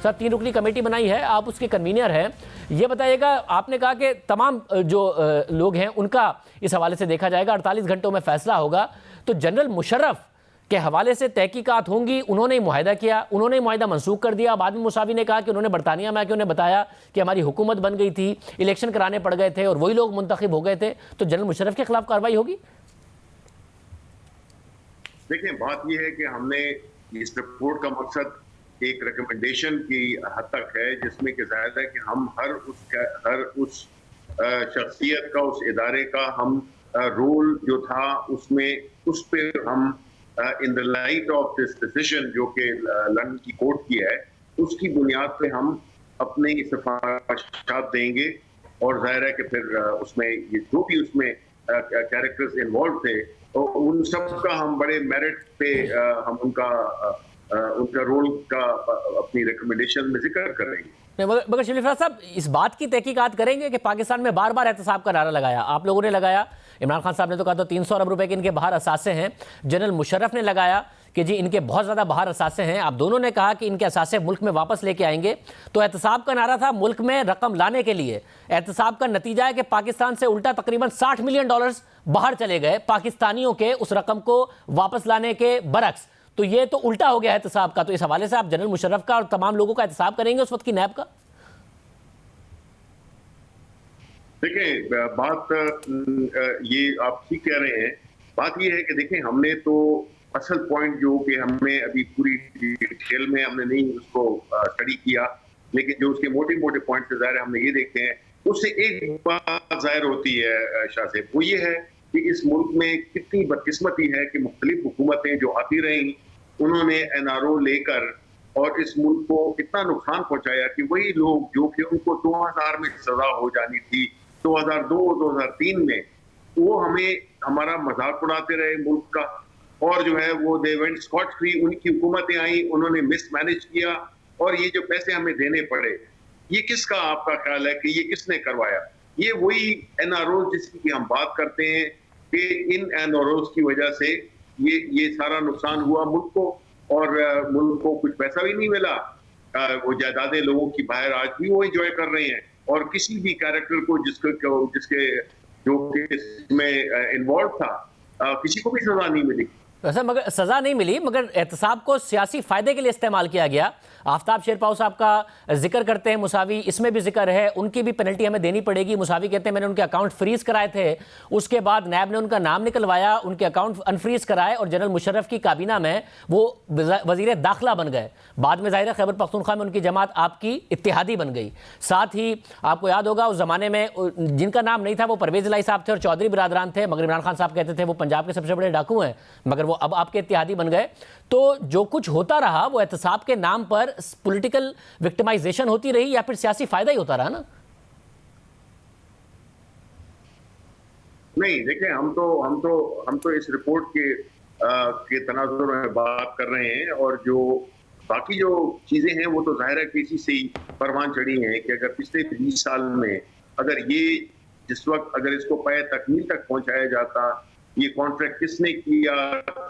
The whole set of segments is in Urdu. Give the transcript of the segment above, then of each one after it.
سر 3 رکنی کمیٹی بنائی ہے, آپ اس کے کنوینر ہیں. یہ بتائیے گا, آپ نے کہا کہ تمام جو لوگ ہیں ان کا اس حوالے سے دیکھا جائے گا, 48 گھنٹوں میں فیصلہ ہوگا. تو جنرل مشرف کے حوالے سے تحقیقات ہوں گی, انہوں نے معاہدہ کیا, انہوں نے معاہدہ منسوخ کر دیا. بعد میں موساوی نے کہا کہ انہوں نے برطانیہ میں آ کے انہیں بتایا کہ ہماری حکومت بن گئی تھی, الیکشن کرانے پڑ گئے تھے اور وہی لوگ منتخب ہو گئے تھے. تو جنرل مشرف کے خلاف کارروائی ہوگی؟ دیکھیں, بات یہ ہے کہ ہم نے اس رپورٹ کا مقصد ایک ریکمنڈیشن کی حد تک ہے, جس میں کہ ظاہر ہے کہ ہم ہر اس شخصیت کا, اس ادارے کا ہم رول جو تھا اس پہ ہم in the light of this decision جو کہ لندن کی کورٹ کی ہے, اس کی بنیاد پہ ہم اپنے سفارشات دیں گے. اور ظاہر ہے کہ پھر اس میں جو بھی اس میں کیریکٹرز انوالو تھے ان سب کا ہم بڑے میرٹ پہ ہم ان کا رول کا اپنی ریکمنڈیشن میں ذکر کریں گے. مگر شریف فراز صاحب, اس بات کی تحقیقات کریں گے کہ پاکستان میں بار بار احتساب کا نعرہ لگایا, آپ لوگوں نے لگایا, عمران خان صاحب نے تو کہا تو 300 ارب روپے کے ان کے باہر اثاثے ہیں, جنرل مشرف نے لگایا کہ جی ان کے بہت زیادہ باہر اثاثے ہیں, آپ دونوں نے کہا کہ ان کے اثاثے ملک میں واپس لے کے آئیں گے. تو احتساب کا نعرہ تھا ملک میں رقم لانے کے لیے, احتساب کا نتیجہ ہے کہ پاکستان سے الٹا تقریباً $60 ملین باہر چلے گئے پاکستانیوں کے اس رقم کو واپس لانے کے برعکس. تو یہ تو الٹا ہو گیا احتساب کا. تو اس حوالے سے آپ جنرل مشرف کا اور تمام لوگوں کا احتساب کریں گے اس وقت کی نیب کا؟ دیکھیں, بات یہ آپ ٹھیک کہہ رہے ہیں. بات یہ ہے کہ دیکھیں, ہم نے تو اصل پوائنٹ جو کہ ہمیں ابھی پوری ڈیٹیل میں ہم نے نہیں اس کو اسٹڈی کیا, لیکن جو اس کے موٹے پوائنٹ سے ظاہر ہم نے یہ دیکھتے ہیں, اس سے ایک بات ظاہر ہوتی ہے شاہ صاحب, وہ یہ ہے کہ اس ملک میں کتنی بدقسمتی ہے کہ مختلف حکومتیں جو آتی رہیں انہوں نے NRO لے کر اور اس ملک کو اتنا نقصان پہنچایا کہ وہی لوگ جو کہ ان کو 2000 میں سزا ہو جانی تھی, 2002-2003 میں, وہ ہمارا مذاق اڑاتے رہے ملک کا, اور جو ہے وہ دے وینٹ اسکاٹ فری. ان کی حکومتیں آئیں, انہوں نے مس مینج کیا, اور یہ جو پیسے ہمیں دینے پڑے, یہ کس کا آپ کا خیال ہے کہ یہ کس نے کروایا؟ یہ وہی NRO جس کی ہم بات کرتے ہیں کہ ان NROs کی وجہ سے یہ سارا نقصان ہوا ملک کو, اور ملک کو کچھ پیسہ بھی نہیں ملا. وہ جائیدادیں لوگوں کی باہر آج بھی وہ انجوائے کر رہے ہیں, اور کسی بھی کیریکٹر کو جس کے جو اس میں انوالو تھا کسی کو بھی سزا نہیں ملی. ویسے مگر سزا نہیں ملی, مگر احتساب کو سیاسی فائدے کے لیے استعمال کیا گیا. آفتاب شیرپاؤ صاحب کا ذکر کرتے ہیں موساوی, اس میں بھی ذکر ہے ان کی بھی پینلٹی ہمیں دینی پڑے گی. موساوی کہتے ہیں میں نے ان کے اکاؤنٹ فریز کرائے تھے, اس کے بعد نیب نے ان کا نام نکلوایا, ان کے اکاؤنٹ انفریز کرائے, اور جنرل مشرف کی کابینہ میں وہ وزیر داخلہ بن گئے. بعد میں ظاہر ہے خیبر پختونخوا میں ان کی جماعت آپ کی اتحادی بن گئی. ساتھ ہی آپ کو یاد ہوگا اس زمانے میں جن کا نام نہیں تھا وہ پرویز الہی صاحب تھے اور چودھری برادران تھے, مگر عمران خان صاحب کہتے تھے وہ پنجاب کے سب سے بڑے ڈاکو ہیں, مگر وہ اب آپ کے اتحادی بن گئے. تو جو کچھ ہوتا رہا وہ احتساب کے نام پر پولیٹیکل وکٹمائزیشن ہوتی رہی یا پھر سیاسی فائدہ ہی ہوتا رہا نا؟ نہیں, دیکھیں, ہم تو اس رپورٹ کے تناظر میں بات کر رہے ہیں, اور جو باقی جو چیزیں ہیں وہ تو ظاہر ہے کہ اسی سے ہی پروان چڑھی ہیں کہ اگر پچھلے 20 سال میں اگر یہ جس وقت اگر اس کو پائے تکمیل تک پہنچایا جاتا, یہ کانٹریکٹ کس نے کیا,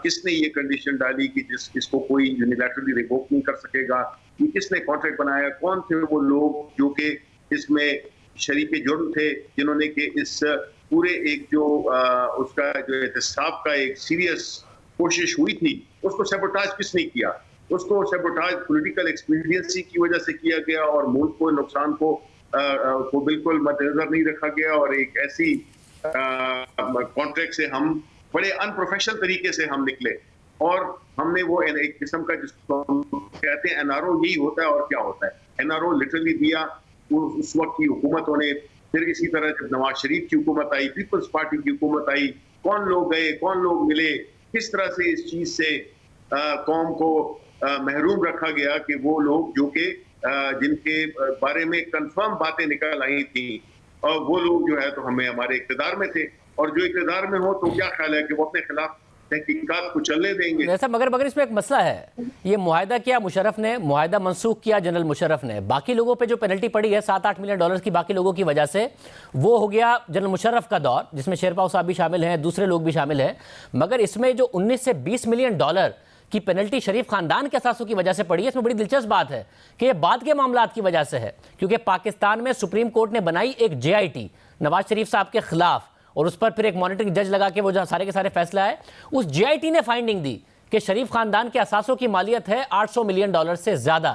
کس نے یہ کنڈیشن ڈالی کہ اس کو کوئی یونیلیٹرلی ریووک نہیں کر سکے گا, یہ کس نے کانٹریکٹ بنایا, کون تھے وہ لوگ جو کہ اس میں شریک جرم تھے, جنہوں نے کہ اس پورے ایک جو اس کا جو احتساب کا ایک سیریس کوشش ہوئی تھی اس کو سیبوٹاج کس نے کیا؟ اس کو سیبوٹاج پولیٹیکل ایکسپیڈینسی کی وجہ سے کیا گیا, اور ملک کو نقصان کو بالکل مد نظر نہیں رکھا گیا, اور ایک ایسی کانٹریکٹ سے ہم بڑے ان پروفیشنل طریقے سے ہم نکلے, اور ہم نے وہ ایک قسم کا جس کو ہم کہتے ہیں NRO یہی ہوتا ہے. اور کیا ہوتا ہے NRO لٹرلی دیا اس وقت کی حکومتوں نے. پھر اسی طرح جب نواز شریف کی حکومت آئی, پیپلز پارٹی کی حکومت آئی, کون لوگ گئے, کون لوگ ملے, کس طرح سے اس چیز سے قوم کو محروم رکھا گیا کہ وہ لوگ جو کہ جن کے بارے میں کنفرم باتیں نکل آئی تھیں, اور وہ لوگ جو ہے تو ہمارے اقتدار میں تھے, اور جو اقتدار میں ہو تو کیا خیال ہے کہ وہ اپنے خلاف تحقیقات کو چلنے دیں گے؟ ایسا مگر اس میں ایک مسئلہ ہے, یہ معاہدہ کیا مشرف نے, معاہدہ منسوخ کیا جنرل مشرف نے, باقی لوگوں پہ جو پینلٹی پڑی ہے $7-8 ملین کی باقی لوگوں کی وجہ سے, وہ ہو گیا جنرل مشرف کا دور جس میں شیرپاؤ صاحب بھی شامل ہیں, دوسرے لوگ بھی شامل ہیں. مگر اس میں جو $19 سے $20 ملین کی پینلٹی شریف خاندان کے اثاثوں کی وجہ سے پڑی ہے، اس میں بڑی دلچسپ بات ہے کہ یہ بعد کے معاملات کی وجہ سے ہے، کیونکہ پاکستان میں سپریم کورٹ نے بنائی ایک جے آئی ٹی نواز شریف صاحب کے خلاف، اور اس پر پھر ایک مانیٹرنگ جج لگا کے وہ جہاں سارے کے سارے فیصلہ ہے، اس جے آئی ٹی نے فائنڈنگ دی کہ شریف خاندان کے اثاثوں کی مالیت ہے $800 ملین سے زیادہ۔